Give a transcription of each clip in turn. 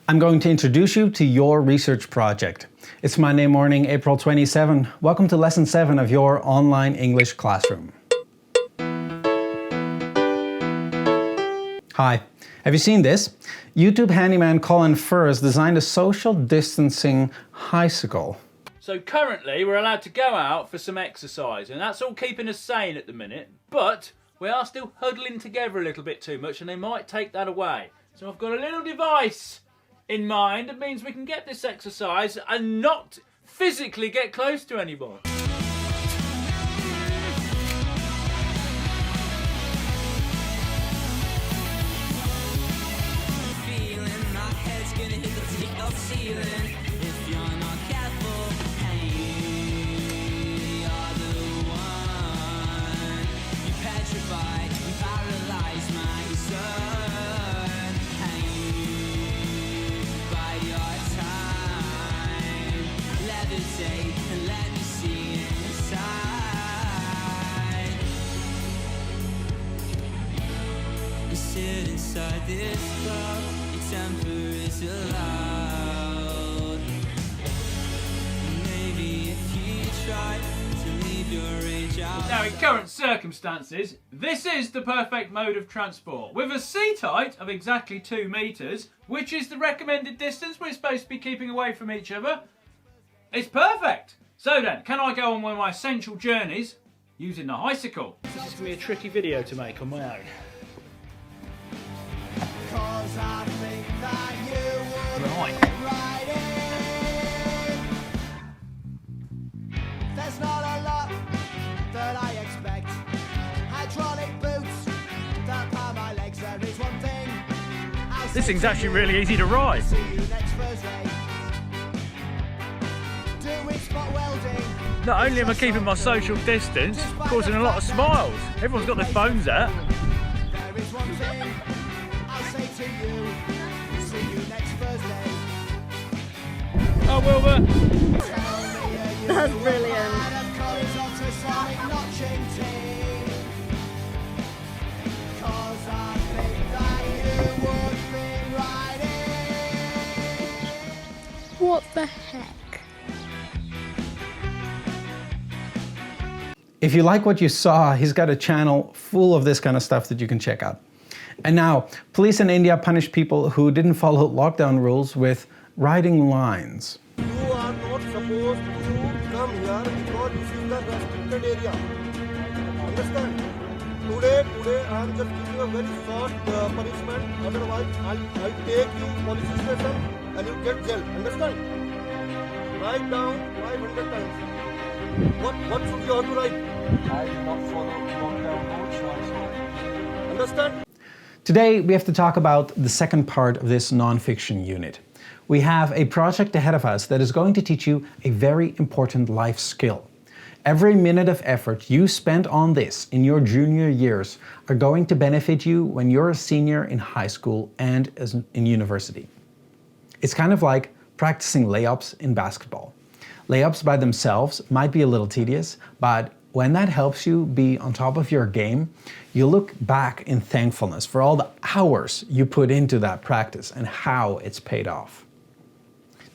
I'm going to introduce you to your research project. It's Monday morning, April 27. Welcome to Lesson 7 of your online English classroom. Hi, have you seen this? YouTube handyman Colin Furze designed a social distancing bicycle. So currently we're allowed to go out for some exercise and that's all keeping us sane at the minute, but we are still huddling together a little bit too much and they might take that away. So I've got a little device in mind that means we can get this exercise and not physically get close to anyone. Inside this club, your temper is allowed. Maybe if you try to leave your rage out. Now in current circumstances, this is the perfect mode of transport. With a seat height of exactly 2 meters, which is the recommended distance we're supposed to be keeping away from each other, it's perfect. So then, can I go on one of my essential journeys using the bicycle? This is going to be a tricky video to make on my own. I think that you would Right. be riding. There's not a lot that I expect. Hydraulic boots that power my legs. There is one thing. This thing's actually really easy to ride. See you next Thursday. Doing spot welding. Not only am I keeping my social distance, causing a lot of smiles. Everyone's got their phones out. There is one thing I'll say to you. See you next Thursday. Oh, Wilbur. That's brilliant. What the heck? If you like what you saw, he's got a channel full of this kind of stuff that you can check out. And now, police in India punish people who didn't follow lockdown rules with writing lines. You are not supposed to come here because this is the restricted area. Understand? Today I am just giving you a very short punishment. Otherwise, I'll take you police station and you get jail. Understand? Write down 500 times. What should you have to write? I will not follow lockdown rules. Understand? Today, we have to talk about the second part of this non-fiction unit. We have a project ahead of us that is going to teach you a very important life skill. Every minute of effort you spend on this in your junior years are going to benefit you when you're a senior in high school and in university. It's kind of like practicing layups in basketball. Layups by themselves might be a little tedious, but when that helps you be on top of your game, you look back in thankfulness for all the hours you put into that practice and how it's paid off.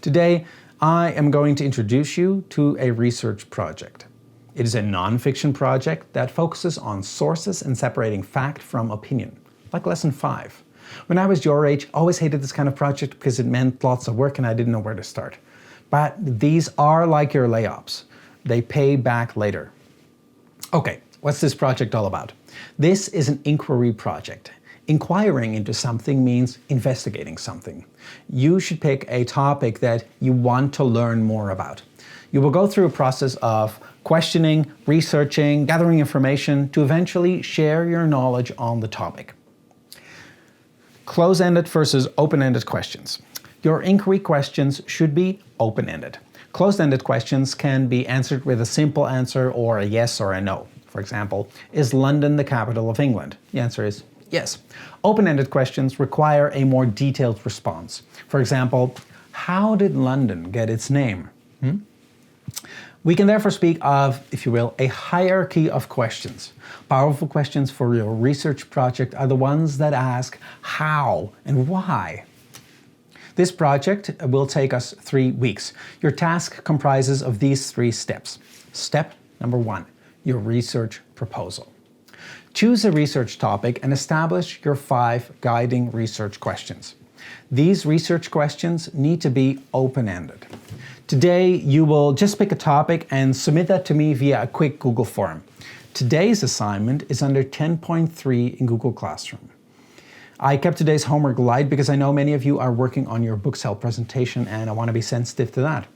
Today, I am going to introduce you to a research project. It is a non-fiction project that focuses on sources and separating fact from opinion, like Lesson 5. When I was your age, I always hated this kind of project because it meant lots of work and I didn't know where to start. But these are like your layups. They pay back later. Okay, what's this project all about? This is an inquiry project. Inquiring into something means investigating something. You should pick a topic that you want to learn more about. You will go through a process of questioning, researching, gathering information to eventually share your knowledge on the topic. Close-ended versus open-ended questions. Your inquiry questions should be open-ended. Closed-ended questions can be answered with a simple answer or a yes or a no. For example, is London the capital of England? The answer is yes. Open-ended questions require a more detailed response. For example, how did London get its name? We can therefore speak of, if you will, a hierarchy of questions. Powerful questions for your research project are the ones that ask how and why. This project will take us 3 weeks. Your task comprises of these 3 steps. Step number 1, your research proposal. Choose a research topic and establish your 5 guiding research questions. These research questions need to be open-ended. Today, you will just pick a topic and submit that to me via a quick Google form. Today's assignment is under 10.3 in Google Classroom. I kept today's homework light because I know many of you are working on your book sale presentation and I want to be sensitive to that.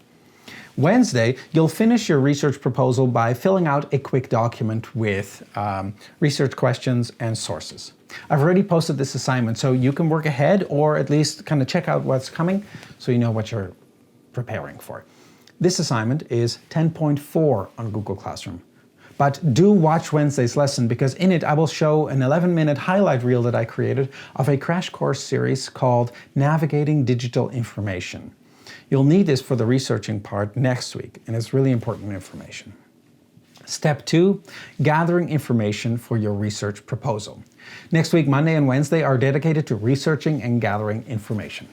Wednesday, you'll finish your research proposal by filling out a quick document with research questions and sources. I've already posted this assignment, so you can work ahead or at least kind of check out what's coming so you know what you're preparing for. This assignment is 10.4 on Google Classroom. But do watch Wednesday's lesson because in it I will show an 11-minute highlight reel that I created of a crash course series called Navigating Digital Information. You'll need this for the researching part next week, and it's really important information. Step 2, gathering information for your research proposal. Next week, Monday and Wednesday are dedicated to researching and gathering information.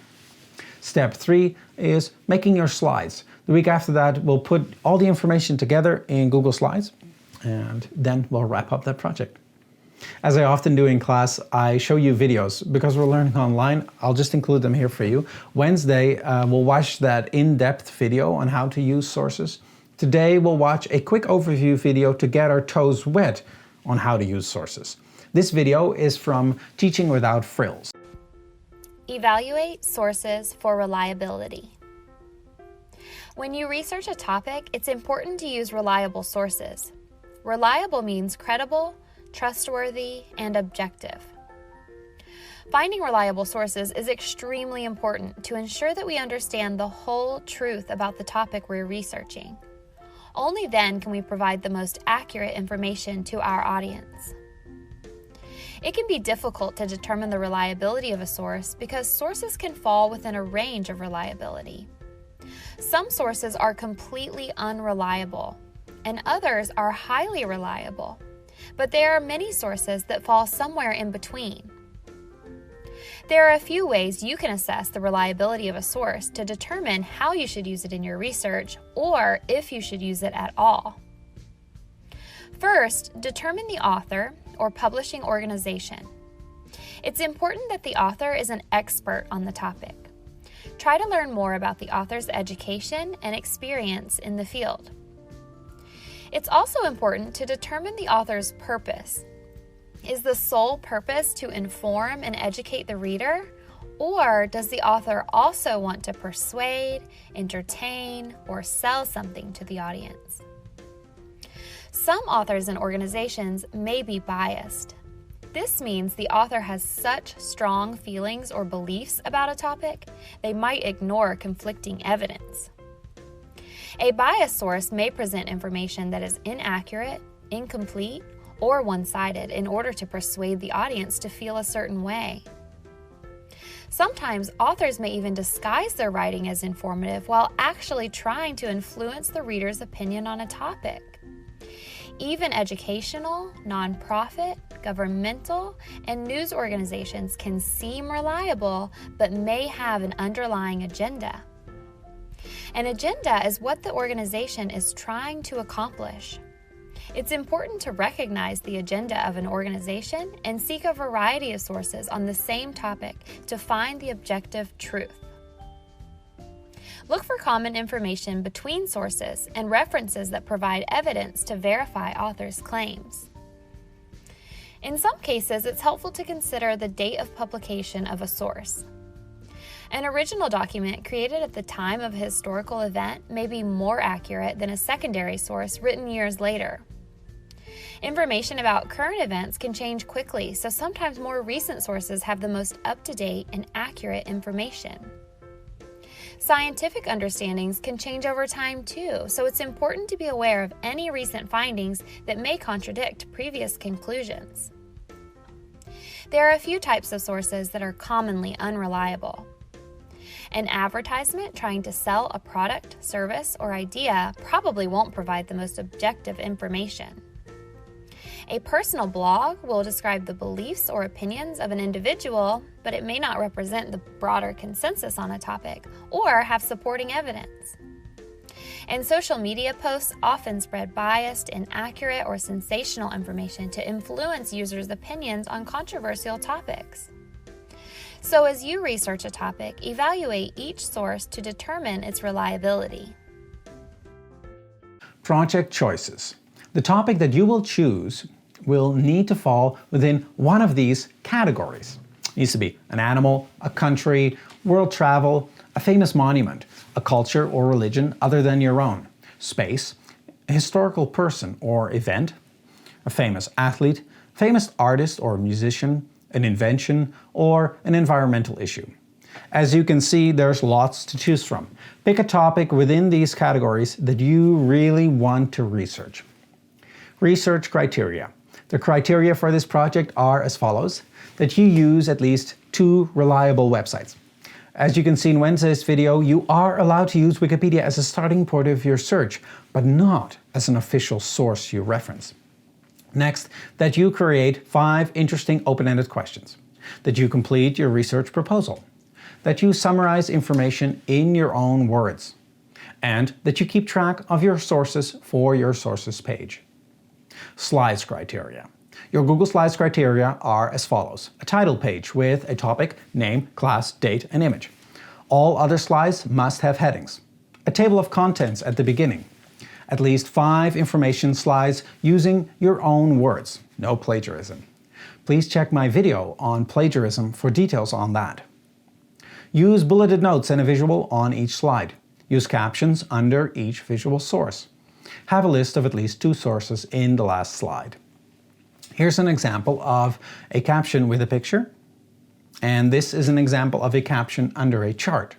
Step 3 is making your slides. The week after that, we'll put all the information together in Google Slides, and then we'll wrap up that project. As I often do in class, I show you videos. Because we're learning online, I'll just include them here for you. Wednesday, we'll watch that in-depth video on how to use sources. Today, we'll watch a quick overview video to get our toes wet on how to use sources. This video is from Teaching Without Frills. Evaluate sources for reliability. When you research a topic, it's important to use reliable sources. Reliable means credible, trustworthy, and objective. Finding reliable sources is extremely important to ensure that we understand the whole truth about the topic we're researching. Only then can we provide the most accurate information to our audience. It can be difficult to determine the reliability of a source because sources can fall within a range of reliability. Some sources are completely unreliable, and others are highly reliable. But there are many sources that fall somewhere in between. There are a few ways you can assess the reliability of a source to determine how you should use it in your research or if you should use it at all. First, determine the author or publishing organization. It's important that the author is an expert on the topic. Try to learn more about the author's education and experience in the field. It's also important to determine the author's purpose. Is the sole purpose to inform and educate the reader, or does the author also want to persuade, entertain, or sell something to the audience? Some authors and organizations may be biased. This means the author has such strong feelings or beliefs about a topic, they might ignore conflicting evidence. A biased source may present information that is inaccurate, incomplete, or one-sided in order to persuade the audience to feel a certain way. Sometimes authors may even disguise their writing as informative while actually trying to influence the reader's opinion on a topic. Even educational, nonprofit, governmental, and news organizations can seem reliable but may have an underlying agenda. An agenda is what the organization is trying to accomplish. It's important to recognize the agenda of an organization and seek a variety of sources on the same topic to find the objective truth. Look for common information between sources and references that provide evidence to verify authors' claims. In some cases, it's helpful to consider the date of publication of a source. An original document created at the time of a historical event may be more accurate than a secondary source written years later. Information about current events can change quickly, so sometimes more recent sources have the most up-to-date and accurate information. Scientific understandings can change over time too, so it's important to be aware of any recent findings that may contradict previous conclusions. There are a few types of sources that are commonly unreliable. An advertisement trying to sell a product, service, or idea probably won't provide the most objective information. A personal blog will describe the beliefs or opinions of an individual, but it may not represent the broader consensus on a topic or have supporting evidence. And social media posts often spread biased, inaccurate, or sensational information to influence users' opinions on controversial topics. So as you research a topic, evaluate each source to determine its reliability. Project choices. The topic that you will choose will need to fall within one of these categories. It needs to be an animal, a country, world travel, a famous monument, a culture or religion other than your own, space, a historical person or event, a famous athlete, famous artist or musician, an invention, or an environmental issue. As you can see, there's lots to choose from. Pick a topic within these categories that you really want to research. Research criteria. The criteria for this project are as follows: that you use at least 2 reliable websites. As you can see in Wednesday's video, you are allowed to use Wikipedia as a starting point of your search, but not as an official source you reference. Next, that you create 5 interesting open-ended questions. That you complete your research proposal. That you summarize information in your own words. And that you keep track of your sources for your sources page. Slides criteria. Your Google Slides criteria are as follows: a title page with a topic, name, class, date, and image. All other slides must have headings. A table of contents at the beginning. At least 5 information slides using your own words. No plagiarism. Please check my video on plagiarism for details on that. Use bulleted notes and a visual on each slide. Use captions under each visual source. Have a list of at least 2 sources in the last slide. Here's an example of a caption with a picture, and this is an example of a caption under a chart.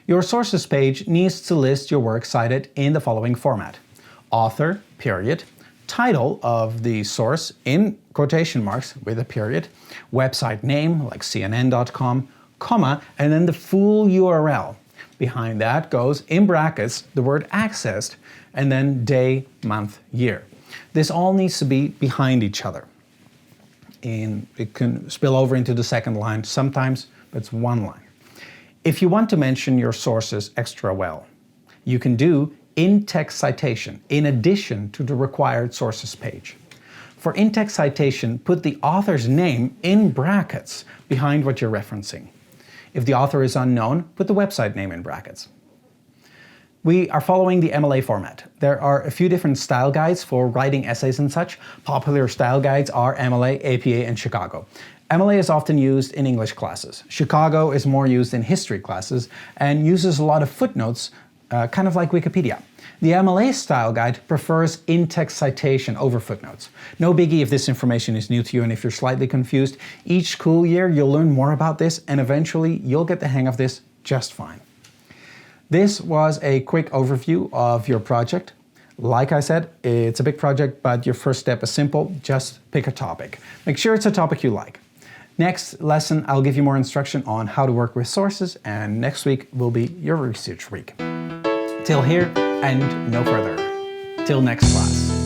Your sources page needs to list your work cited in the following format: author, period, title of the source in quotation marks with a period, website name like cnn.com, comma, and then the full URL. Behind that goes, in brackets, the word accessed, and then day, month, year. This all needs to be behind each other. And it can spill over into the second line sometimes, but it's one line. If you want to mention your sources extra well, you can do in-text citation in addition to the required sources page. For in-text citation, put the author's name in brackets behind what you're referencing. If the author is unknown, put the website name in brackets. We are following the MLA format. There are a few different style guides for writing essays and such. Popular style guides are MLA, APA, and Chicago. MLA is often used in English classes. Chicago is more used in history classes and uses a lot of footnotes, kind of like Wikipedia. The MLA style guide prefers in-text citation over footnotes. No biggie if this information is new to you and if you're slightly confused. Each school year you'll learn more about this and eventually you'll get the hang of this just fine. This was a quick overview of your project. Like I said, it's a big project, but your first step is simple. Just pick a topic. Make sure it's a topic you like. Next lesson, I'll give you more instruction on how to work with sources, and next week will be your research week. Till here and no further. Till next class.